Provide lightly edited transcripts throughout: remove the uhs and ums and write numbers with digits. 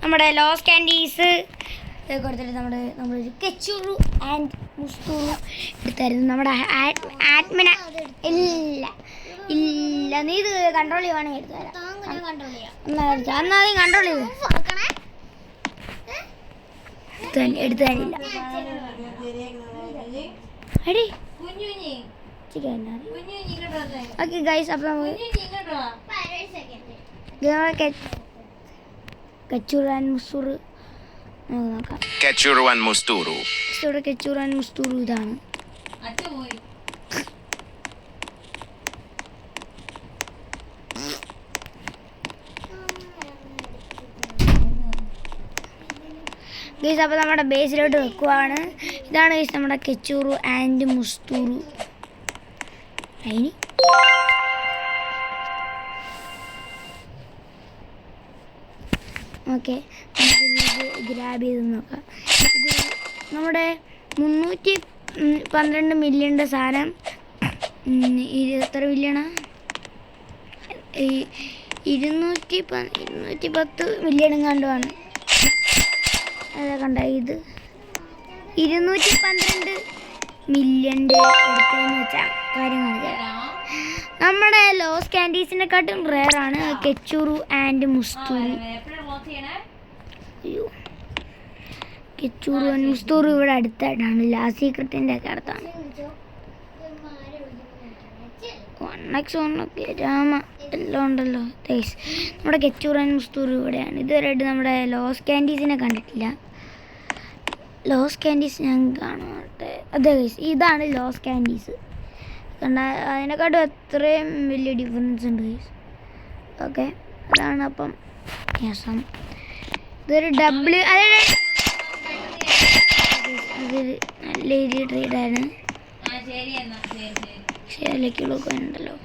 നമ്മുടെ loss candies കൊടുത്തിട്ട് നമ്മളൊരു കെച്ചൂറു ആൻഡ് മുസ്തൂറു എടുത്തായിരുന്നു. നമ്മുടെ ആത്മന ഇല്ല നീ ഇത് കൺട്രോൾ ചെയ്യുവാണെങ്കിൽ എടുത്തു തരാം. എന്നാദ്യം കൺട്രോൾ ചെയ്തു എടുത്തു തരില്ല. അടി ഓക്കെ ഗൈസ്, അപ്പം കച്ചൂറ് ആൻഡ് മുസ്തൂറ് നോക്കാം. Kechuru and Musturu. കച്ചൂറ് ആൻഡ് മുസ്തൂറ് ഇതാണ്. ഗൈസ് അപ്പോൾ നമ്മുടെ ബേസിലോട്ട് വെക്കുവാണ്. ഇതാണ് ഗൈസ് നമ്മുടെ കെച്ചൂറു ആൻഡ് മുസ്തൂറു. അതിന് ഓക്കെ നമുക്കിത് ഗ്രാബ് ചെയ്ത് നോക്കാം. ഇത് നമ്മുടെ 312 മില്യണിൻ്റെ സാധനം എത്ര മില്യണാ? 210 മില്യൺ കണ്ടുമാണ്. അതാ കണ്ട ഇത് 212 മില്യൻ്റെ എടുത്തതെന്ന് വെച്ചാൽ കാര്യം കാണിക്കാം. നമ്മുടെ ലോസ് കാൻഡീസിനെക്കാട്ടും റെയറാണ് കെച്ചൂറു ആൻഡ് മുസ്തൂറു. അയ്യോ, കെച്ചൂറു ആൻഡ് മുസ്തൂറു ഇവിടെ അടുത്തായിട്ടാണ്. ലാസ്റ്റ് സീക്രട്ടിൻ്റെ ഒക്കെ അടുത്താണ്. 1x 1 രാമ എല്ലാം ഉണ്ടല്ലോ. നമ്മുടെ കെച്ചൂറു ആൻഡ് മുസ്തൂറു ഇവിടെയാണ്. ഇതുവരെയായിട്ട് നമ്മുടെ ലോസ് കാൻഡീസിനെ കണ്ടിട്ടില്ല. ലോസ് കാൻഡീസ് ഞാൻ കാണട്ടെ. അതെ ഗൈസ്, ഇതാണ് ലോസ് കാൻഡീസ്. കണ്ട അതിനെക്കാട്ടും എത്രയും വലിയ ഡിഫറൻസ് ഉണ്ട് ഗൈസ്. ഓക്കെ, അതാണ് അപ്പം രസം. ഇതൊരു അതൊരു നല്ല രീതിയിൽ ട്രേഡാണ്. പക്ഷേ ലക്കികളൊക്കെ ഉണ്ടല്ലോ.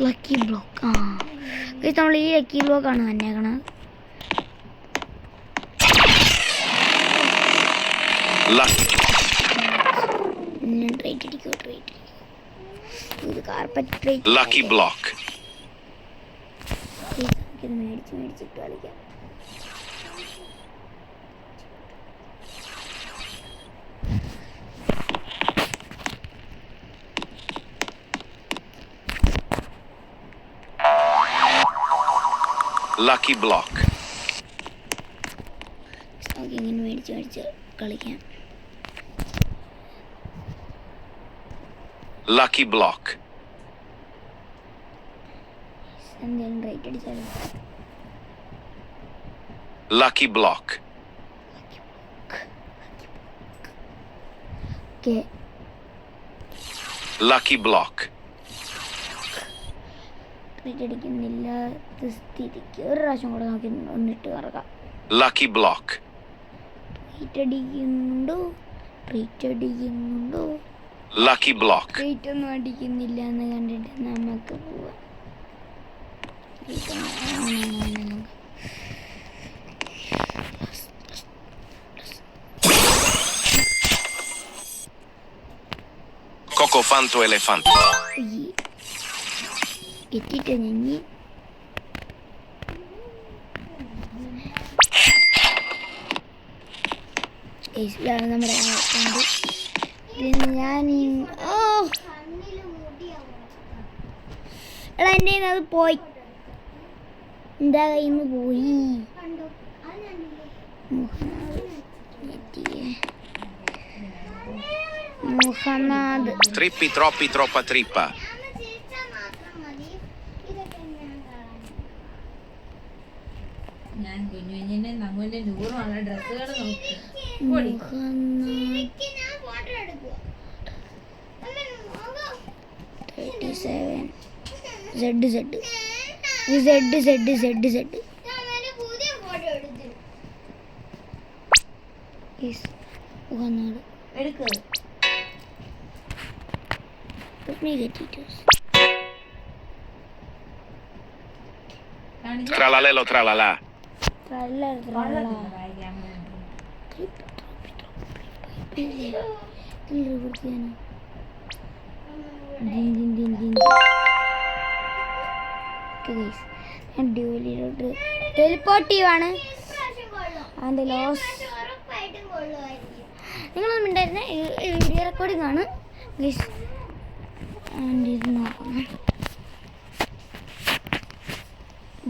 ലക്കി ബ്ലോക്ക് ഗൈസ്, നമ്മൾ ഈ ലക്കി ബ്ലോക്കാണ് തന്നെയാക്കണത്. Lucky block. മേടിച്ചിട്ട് കളിക്കാം. Lucky block. ഇങ്ങനെ മേടിച്ച് കളിക്കാം. Lucky block. Lucky block. Okay. Lucky block. അടിക്കുന്നില്ല സ്ഥിതിക്ക് ഒരു പ്രാവശ്യം കൂടെ നോക്കി ഒന്നിട്ട് കറക്കാം. Lucky block. അടിക്കുന്നുണ്ടോ? Lucky block. Rate ഒന്നും അടിക്കുന്നില്ല എന്ന് കണ്ടിട്ട് നമുക്ക് പോവാം. Coco fanto elefante. എത്തിയിട്ട് ഞങ്ങി നമ്മുടെ ഞാൻ എടാ എൻ്റെ അത് പോയി, എന്താ കയ്യിൽ നിന്ന് പോയി. Muhammad Trippi troppi troppa trippa. ഞാൻ കുഞ്ഞുഞ്ഞിന്റെ നമ്മളുടെ 100 ഡ്രസ്സുകൾ നോക്കി. Tralalelo tralala. ഡ്യൂലിലോട്ട് ടെലിപ്പോർട്ടീവാണ് അതിൻ്റെ ലോസ്. നിങ്ങളൊന്നും ഉണ്ടായിരുന്ന വീഡിയോ റെക്കോർഡിംഗ് ആണ് ഗൈസ്. ഇത് നോക്കണം.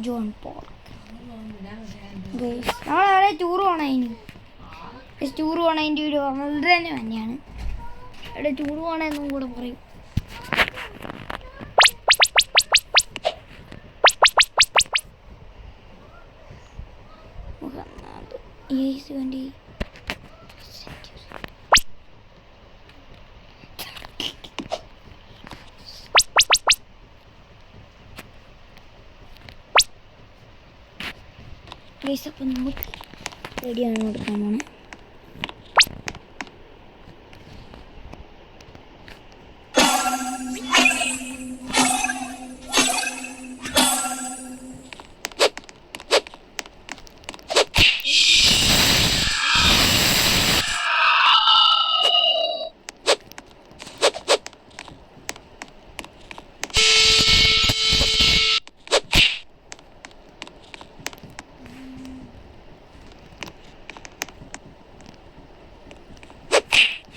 John Paul guys. നമ്മളവിടെ ടൂർ പോണതിന് ടൂർ പോണതിൻ്റെ ഒരു വളരെ തന്നെയാണ്. ഇവിടെ ടൂർ പോകണമെന്നും കൂടെ പറയും. വേണ്ടി അപ്പം നമുക്ക് റെഡിയാണ് കൊടുക്കാൻ പോണേ.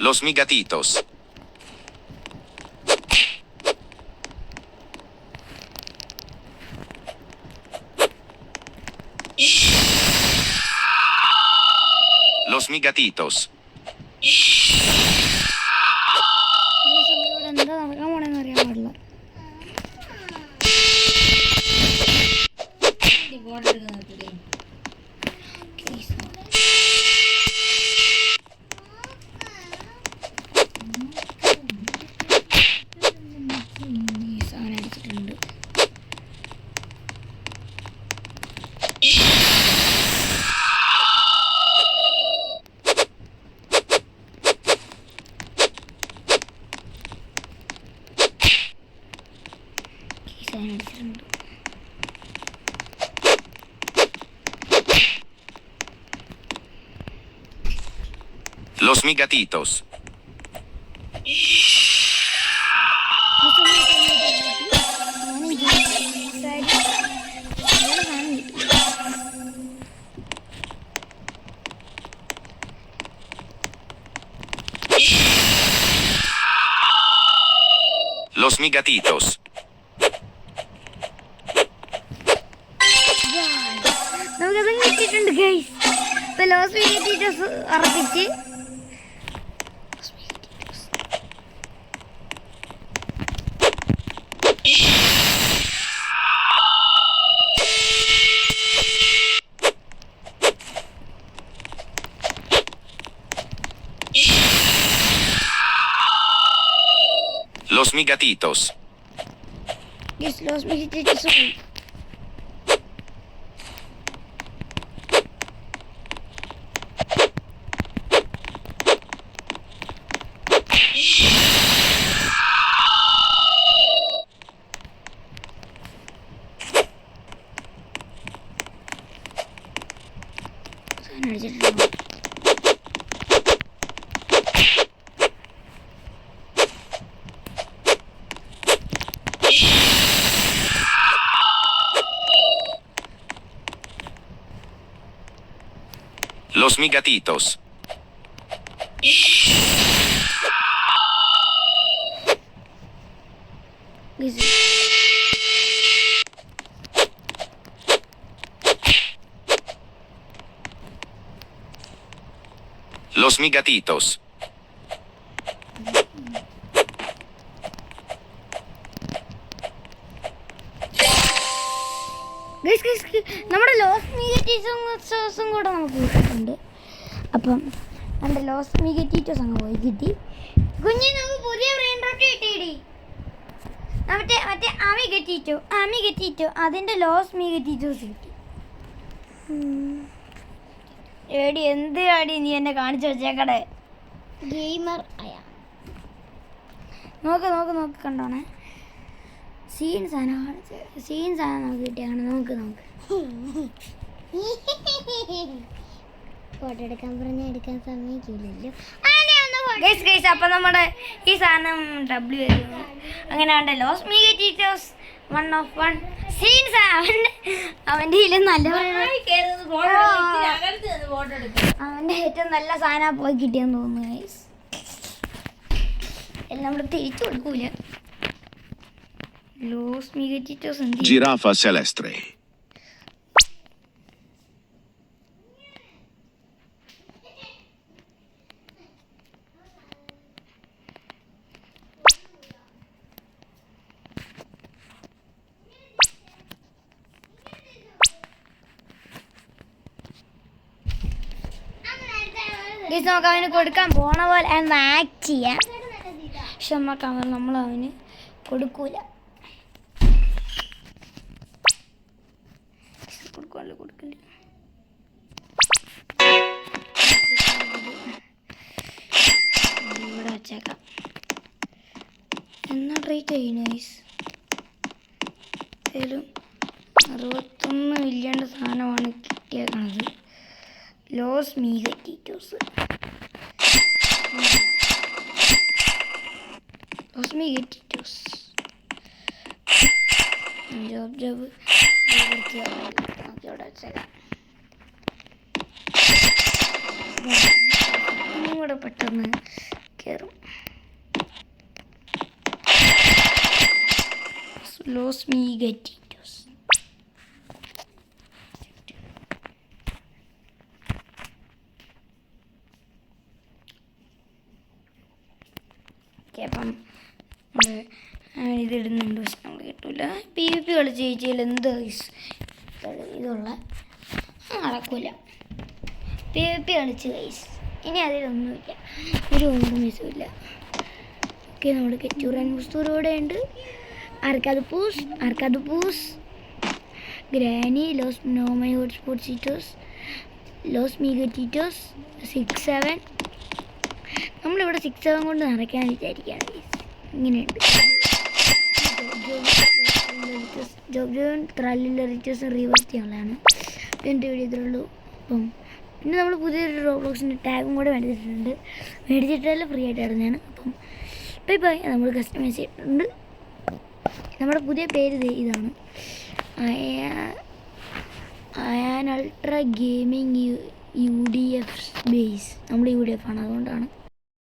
Los migatitos. Los migatitos. എന്താ നടക്കാൻ പോണെന്ന് അറിയാൻ പാടില്ല. Los migatitos. Los migatitos. നമുക്കത് കിട്ടിയിട്ടുണ്ട് ഗൈസ്. ഇപ്പൊ ലോസ് മീഗറ്റീറ്റോസ് ഉറപ്പിച്ച് Los migatitos. ഗൈസ് ലോസ് മീഗറ്റീറ്റോസ് പോയി. അടിച്ചിട്ടുണ്ടോ? Los migatitos. Guys Los migatitos. നമ്മുടെ ലോസ് മീഗറ്റീറ്റോസും കൂടെ നമുക്ക് കിട്ടിയിട്ടുണ്ട്. അപ്പം നമ്മുടെ ലോസ് മീഗറ്റീറ്റോസ് അങ്ങ് പോയി കിട്ടി. കുഞ്ഞി നമുക്ക് പുതിയ ബ്രെയിൻ റോട്ട് കിട്ടിയിടി. മറ്റേ അമിഗറ്റീറ്റോ അതിൻ്റെ ലോസ് മീഗറ്റീറ്റോസ് കിട്ടി. എടി എന്ത് അടി നീ എന്നെ കാണിച്ചു വെച്ചേക്കടെ ഗെയിമർ ആയ. നോക്ക് കണ്ടോണേ. സീൻ സാധനം നമുക്ക് കിട്ടിയാണ്. നോക്ക് ഫോട്ടോ എടുക്കാൻ പറഞ്ഞാൽ എടുക്കാൻ സമ്മതിക്കില്ലല്ലോ. അപ്പം നമ്മുടെ ഈ സാധനം ഡബ്ല്യു വരുന്നു. അങ്ങനെ വേണ്ട ലോസ് മീഗറ്റീറ്റോസ് 1 of 1 സീൻസ്. അവൻ്റെ കയ്യിൽ നല്ല അവൻ്റെ ഏറ്റവും നല്ല സാധനം പോയി കിട്ടിയെന്ന് തോന്നുന്നു ഗൈസ്. എല്ലാം നമ്മൾ തിരിച്ചു കൊടുക്കൂല. ലോസ് മിഗറ്റിറ്റോസ് എന്ത് Giraffa celeste. ഗൈസ് നമുക്ക് അവന് കൊടുക്കാൻ പോണ പോലെ എന്ന് ആക്ട് ചെയ്യാം. പക്ഷെ നമ്മൾ അവന് കൊടുക്കൂല. കൊടുക്കില്ല. ഇവിടെ വച്ചേക്കാം. എന്നാ ട്രീറ്റ് ചെയ്യുന്നു ഗൈസ്. ഏതായാലും 61 മില്യൻ്റെ സാധനമാണ് കിട്ടിയേക്കണത്. ലോസ് മിഗറ്റിറ്റോസ്. ലോസ് മിഗറ്റിറ്റോസ്. ജോബ് ഇവിടെ വെച്ചേക്കാം. ഒന്നും കൂടെ പെട്ടെന്ന് കയറും. ലോസ് മിഗറ്റിറ്റോസ്. അപ്പം ഇതിടുന്നുണ്ട്. പക്ഷെ നമ്മൾ കിട്ടൂല. PvP കളിച്ച് ചോദിച്ചാൽ എന്ത് ഇതുള്ള നടക്കൂല. PvP കളിച്ച് ഗൈസ്. ഇനി അതിലൊന്നുമില്ല, ഒരു കോംപ്രമൈസും. ഓക്കെ, നമ്മുടെ കെച്ചൂറൻ മുസ്തൂരോടെ ഉണ്ട്. അർക്കാദുപൂസ്, ഗ്രാനി, ലോസ് നോമൈ ഹോട്ട്സ്പോട്ട് ചീറ്റോസ്, ലോസ് മിഗറ്റിറ്റോസ്, 6-7. നമ്മളിവിടെ 6-7 കൊണ്ട് നിറയ്ക്കാൻ വിചാരിക്കുകയാണ് ഗൈസ്. ഇങ്ങനെയുണ്ട്. ജോബ് ത്രാലിലറിറ്റസ് റീവേഴ്സ് ചെയ്യാനുള്ളതാണ്. എൻ്റെ വീഡിയോ ഇത്രയുള്ളൂ. അപ്പം പിന്നെ നമ്മൾ പുതിയൊരു റോബ്ലോക്സിൻ്റെ ടാഗും കൂടെ മേടിച്ചിട്ടല്ല ഫ്രീ ആയിട്ട് ഇടുന്നതാണ്. അപ്പം ബൈ. നമ്മൾ കസ്റ്റമൈസ് ചെയ്തിട്ടുണ്ട്. നമ്മുടെ പുതിയ പേര് ഇതാണ്, Ayaan ultra gaming UDF base. നമ്മൾ UDF ആണ്, അതുകൊണ്ടാണ്.